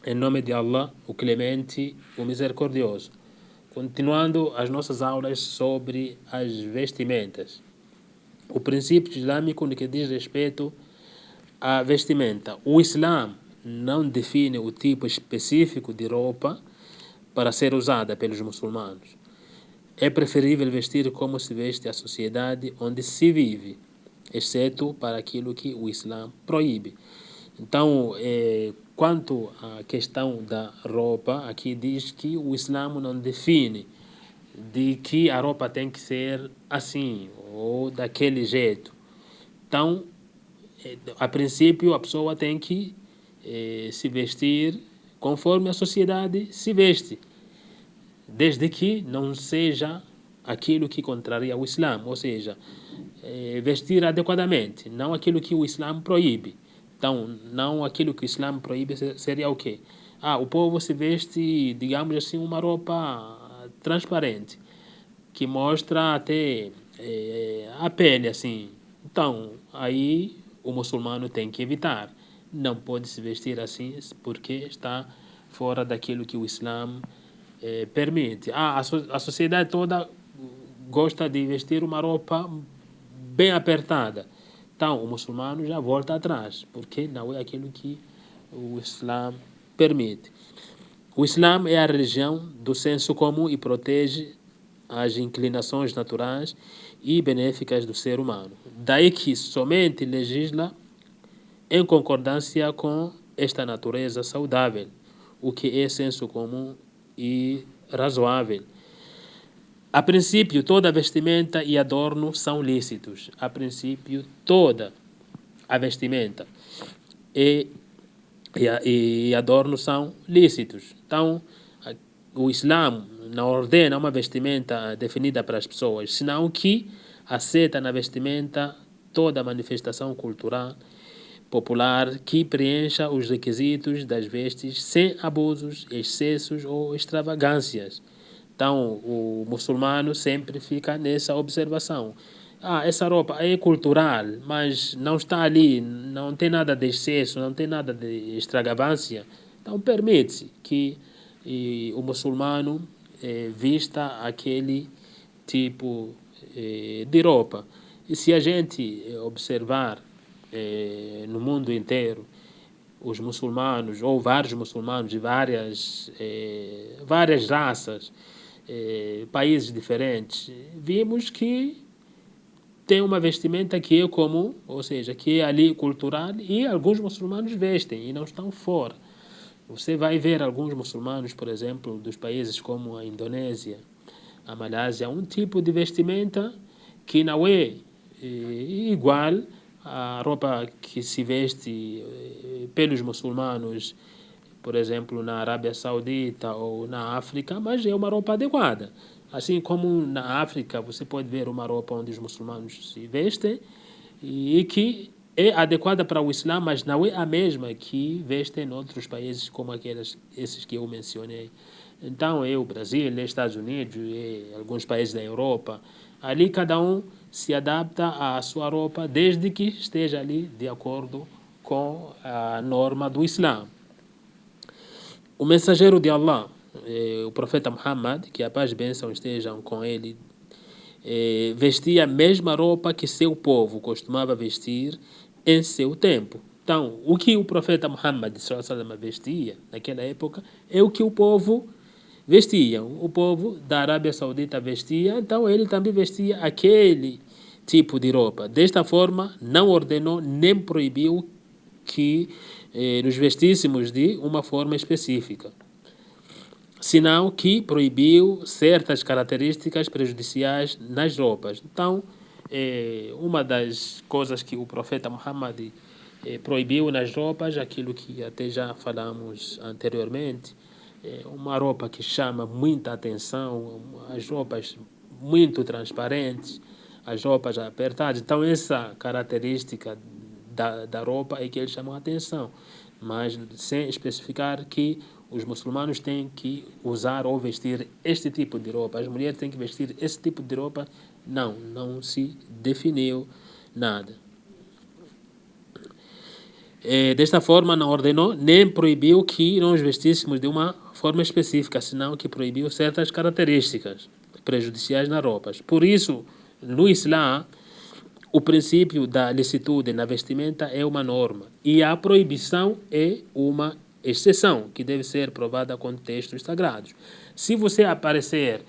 Em nome de Allah, o Clemente, o Misericordioso. Continuando as nossas aulas sobre as vestimentas. O princípio islâmico no que diz respeito à vestimenta. O Islã não define o tipo específico de roupa para ser usada pelos muçulmanos. É preferível vestir como se veste a sociedade onde se vive, exceto para aquilo que o Islã proíbe. Então, quanto à questão da roupa, aqui diz que o Islã não define de que a roupa tem que ser assim ou daquele jeito. Então, a princípio, a pessoa tem que se vestir conforme a sociedade se veste, desde que não seja aquilo que contraria o Islã, ou seja, vestir adequadamente, não aquilo que o Islã proíbe. Então, não aquilo que o Islã proíbe seria o quê? O povo se veste, digamos assim, uma roupa transparente, que mostra até a pele, assim. Então, aí o muçulmano tem que evitar. Não pode se vestir assim porque está fora daquilo que o Islã permite. A sociedade toda gosta de vestir uma roupa bem apertada. Então, o muçulmano já volta atrás, porque não é aquilo que o Islã permite. O Islã é a religião do senso comum e protege as inclinações naturais e benéficas do ser humano. Daí que somente legisla em concordância com esta natureza saudável, o que é senso comum e razoável. A princípio, toda vestimenta e adorno são lícitos. A princípio, toda a vestimenta e adorno são lícitos. Então, o Islã não ordena uma vestimenta definida para as pessoas, senão que aceita na vestimenta toda manifestação cultural popular que preencha os requisitos das vestes sem abusos, excessos ou extravagâncias. Então, o muçulmano sempre fica nessa observação. Essa roupa é cultural, mas não está ali, não tem nada de excesso, não tem nada de extravagância. Então, permite-se que o muçulmano vista aquele tipo de roupa. E se a gente observar no mundo inteiro, os muçulmanos, ou vários muçulmanos de várias raças, países diferentes, vimos que tem uma vestimenta que é comum, ou seja, que é ali cultural, e alguns muçulmanos vestem e não estão fora. Você vai ver alguns muçulmanos, por exemplo, dos países como a Indonésia, a Malásia, um tipo de vestimenta que não é igual à roupa que se veste pelos muçulmanos, por exemplo, na Arábia Saudita ou na África, mas é uma roupa adequada. Assim como na África você pode ver uma roupa onde os muçulmanos se vestem e que é adequada para o Islã, mas não é a mesma que vestem em outros países como esses que eu mencionei. Então é o Brasil, é Estados Unidos, é alguns países da Europa. Ali cada um se adapta à sua roupa desde que esteja ali de acordo com a norma do Islã. O mensageiro de Allah, o profeta Muhammad, que a paz e bênção estejam com ele, vestia a mesma roupa que seu povo costumava vestir em seu tempo. Então, o que o profeta Muhammad vestia naquela época é o que o povo vestia. O povo da Arábia Saudita vestia, então ele também vestia aquele tipo de roupa. Desta forma, não ordenou nem proibiu que nos vestíssemos de uma forma específica, senão que proibiu certas características prejudiciais nas roupas. Então, uma das coisas que o profeta Muhammad proibiu nas roupas, aquilo que até já falamos anteriormente, uma roupa que chama muita atenção, as roupas muito transparentes, as roupas apertadas. Então, essa característica da roupa é que eles chamam a atenção, mas sem especificar que os muçulmanos têm que usar ou vestir este tipo de roupa, as mulheres têm que vestir esse tipo de roupa. Não se definiu nada. Desta forma, não ordenou nem proibiu que nós vestíssemos de uma forma específica, senão que proibiu certas características prejudiciais nas roupas. Por isso, no Islã, o princípio da licitude na vestimenta é uma norma e a proibição é uma exceção que deve ser provada com textos sagrados. Se você aparecer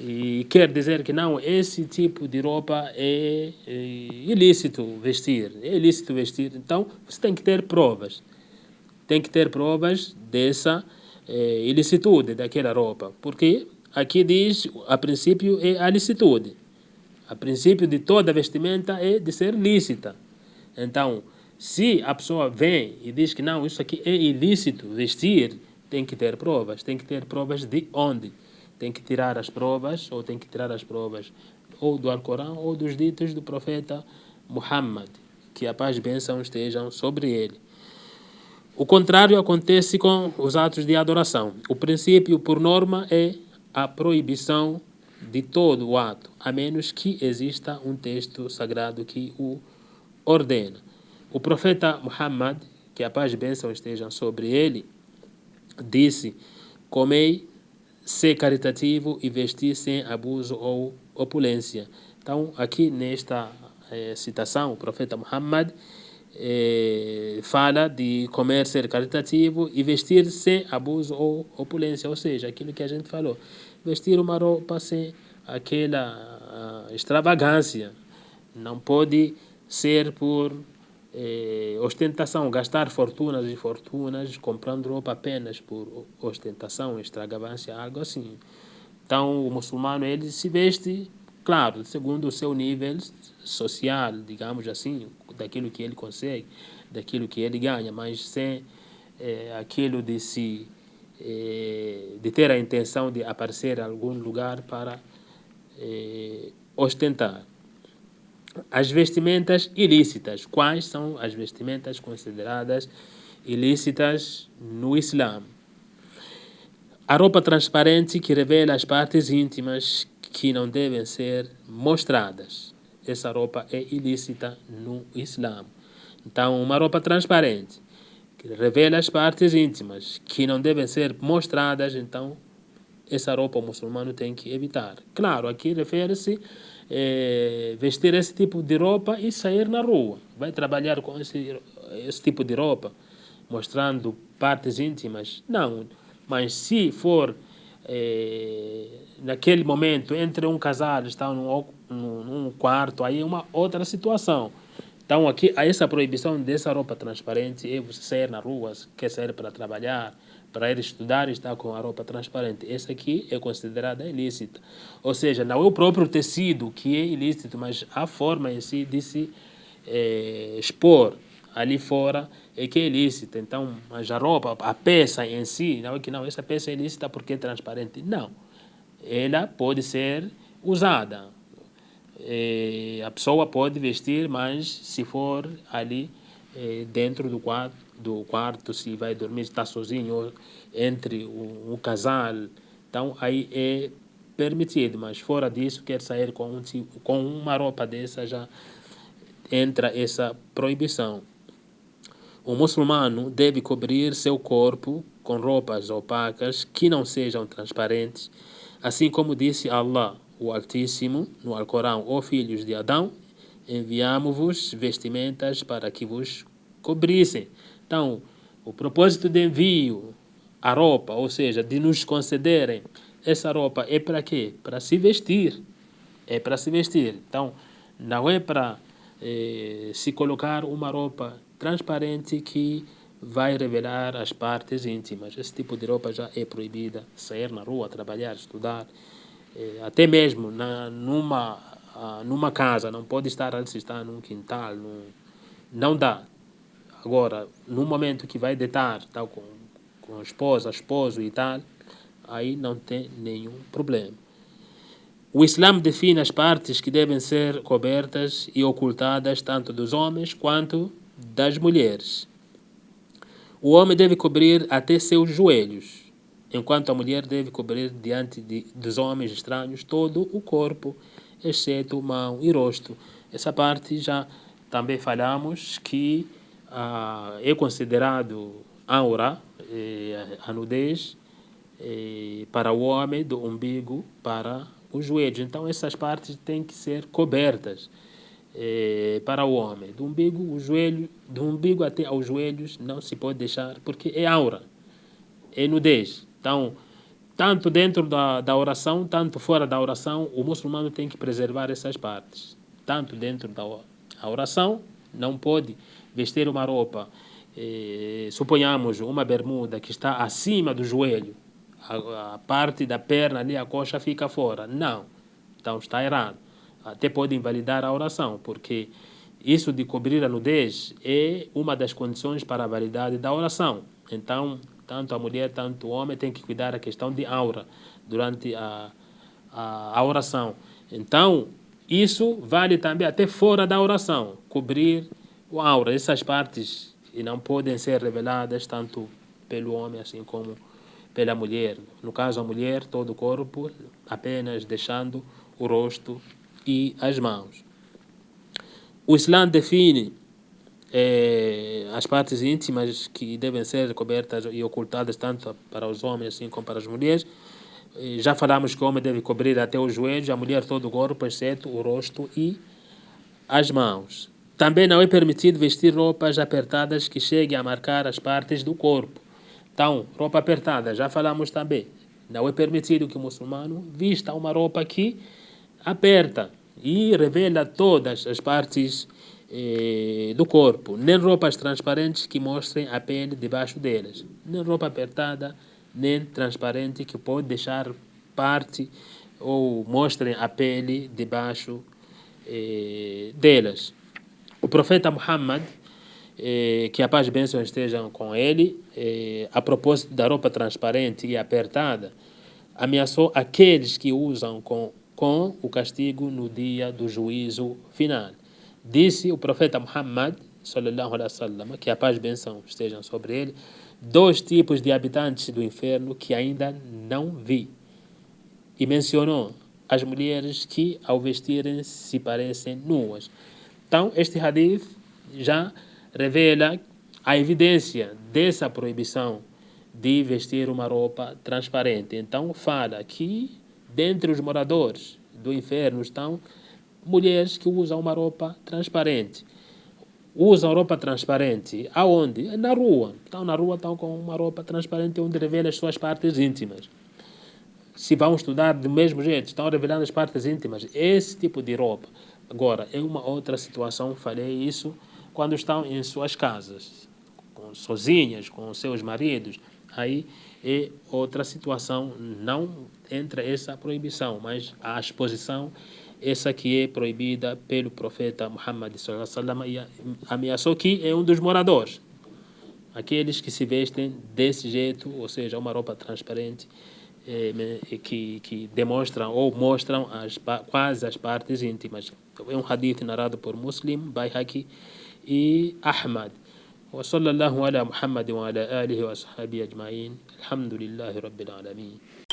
e quer dizer que não, esse tipo de roupa é ilícito vestir, então você tem que ter provas. Tem que ter provas dessa ilicitude daquela roupa, porque aqui diz, a princípio é a licitude. A princípio de toda vestimenta é de ser lícita. Então, se a pessoa vem e diz que não, isso aqui é ilícito vestir, tem que ter provas. Tem que ter provas de onde? Tem que tirar as provas, ou tem que tirar as provas ou do Alcorão ou dos ditos do profeta Muhammad, que a paz e bênção estejam sobre ele. O contrário acontece com os atos de adoração. O princípio, por norma, é a proibição de todo o ato, a menos que exista um texto sagrado que o ordena. O profeta Muhammad, que a paz e bênção estejam sobre ele, disse: comei, ser caritativo e vestir sem abuso ou opulência. Então, aqui nesta citação, o profeta Muhammad fala de comer, ser caritativo e vestir sem abuso ou opulência, ou seja, aquilo que a gente falou, vestir uma roupa sem aquela extravagância, não pode ser por ostentação, gastar fortunas e fortunas comprando roupa apenas por ostentação, extravagância, algo assim. Então o muçulmano ele se veste, claro, segundo o seu nível social, digamos assim, daquilo que ele consegue, daquilo que ele ganha, mas sem aquilo de de ter a intenção de aparecer em algum lugar para ostentar. As vestimentas ilícitas. Quais são as vestimentas consideradas ilícitas no Islã? A roupa transparente que revela as partes íntimas que não devem ser mostradas. Essa roupa é ilícita no Islã. Então, uma roupa transparente que revela as partes íntimas que não devem ser mostradas, então essa roupa o muçulmano tem que evitar. Claro, aqui refere-se vestir esse tipo de roupa e sair na rua. Vai trabalhar com esse tipo de roupa, mostrando partes íntimas? Não. Mas se for naquele momento, entre um casal, está num quarto, aí é uma outra situação. Então aqui há essa proibição dessa roupa transparente, é você sair na rua, quer sair para trabalhar, para ir estudar, está com a roupa transparente. Essa aqui é considerada ilícita. Ou seja, não é o próprio tecido que é ilícito, mas a forma em si de se expor ali fora é que é ilícita. Então, mas a roupa, a peça em si, não é que não, essa peça é ilícita porque é transparente. Não. Ela pode ser usada. A pessoa pode vestir, mas se for ali dentro do quarto, se vai dormir, está sozinho, ou entre um casal, então aí é permitido, mas fora disso, quer sair com uma roupa dessa, já entra essa proibição. O muçulmano deve cobrir seu corpo com roupas opacas que não sejam transparentes, assim como disse Allah, o Altíssimo, no Alcorão: ó filhos de Adão, enviamo-vos vestimentas para que vos cobrissem. Então, o propósito de envio, a roupa, ou seja, de nos concederem essa roupa, é para quê? Para se vestir. É para se vestir. Então, não é para se colocar uma roupa transparente que vai revelar as partes íntimas. Esse tipo de roupa já é proibida. Sair na rua, trabalhar, estudar, até mesmo numa casa, não pode estar ali, se está num quintal, não dá. Agora, no momento que vai deitar, tal, com a esposa, esposo e tal, aí não tem nenhum problema. O Islã define as partes que devem ser cobertas e ocultadas tanto dos homens quanto das mulheres. O homem deve cobrir até seus joelhos, enquanto a mulher deve cobrir diante dos homens estranhos todo o corpo, exceto mão e rosto. Essa parte já também falamos que é considerado aura, a nudez, para o homem, do umbigo para os joelhos. Então essas partes têm que ser cobertas para o homem. Do umbigo até aos joelhos não se pode deixar, porque é aura, é nudez. Então, tanto dentro da oração, tanto fora da oração, o muçulmano tem que preservar essas partes. Tanto dentro da oração, não pode vestir uma roupa, suponhamos uma bermuda que está acima do joelho, a parte da perna ali, a coxa fica fora. Não, então está errado. Até pode invalidar a oração, porque isso de cobrir a nudez é uma das condições para a validade da oração. Então, tanto a mulher, tanto o homem tem que cuidar da questão de aura durante a oração. Então, isso vale também até fora da oração, cobrir o aura. Essas partes não podem ser reveladas tanto pelo homem assim como pela mulher. No caso, a mulher, todo o corpo, apenas deixando o rosto e as mãos. O Islã define as partes íntimas que devem ser cobertas e ocultadas tanto para os homens assim como para as mulheres. Já falamos que o homem deve cobrir até os joelhos, a mulher todo o corpo, exceto o rosto e as mãos. Também não é permitido vestir roupas apertadas que cheguem a marcar as partes do corpo. Então, roupa apertada, já falamos também. Não é permitido que o muçulmano vista uma roupa que aperta e revela todas as partes do corpo. Nem roupas transparentes que mostrem a pele debaixo delas. Nem roupa apertada, nem transparente que pode deixar parte ou mostrem a pele debaixo delas. O profeta Muhammad, que a paz e bênção estejam com ele, a propósito da roupa transparente e apertada, ameaçou aqueles que usam com o castigo no dia do juízo final. Disse o profeta Muhammad, sallallahu alaihi wasallam, que a paz e bênção estejam sobre ele, 2 tipos de habitantes do inferno que ainda não vi. E mencionou as mulheres que, ao vestirem, se parecem nuas. Então, este hadith já revela a evidência dessa proibição de vestir uma roupa transparente. Então, fala que, dentre os moradores do inferno, estão mulheres que usam uma roupa transparente. Usam roupa transparente aonde? Na rua. Então, na rua estão com uma roupa transparente onde revela as suas partes íntimas. Se vão estudar do mesmo jeito, estão revelando as partes íntimas. Esse tipo de roupa. Agora, é uma outra situação, falei isso, quando estão em suas casas, sozinhas, com seus maridos. Aí é outra situação, não entra essa proibição, mas a exposição, essa que é proibida pelo profeta Muhammad sallallahu alaihi wasallam, e ameaçou que é um dos moradores, aqueles que se vestem desse jeito, ou seja, uma roupa transparente, que demonstram ou mostram quase as partes íntimas. É um hadith narrado por Muslim, Bayhaqi e Ahmad. وصلى الله على محمد وعلى آله وصحبه أجمعين الحمد لله رب العالمين.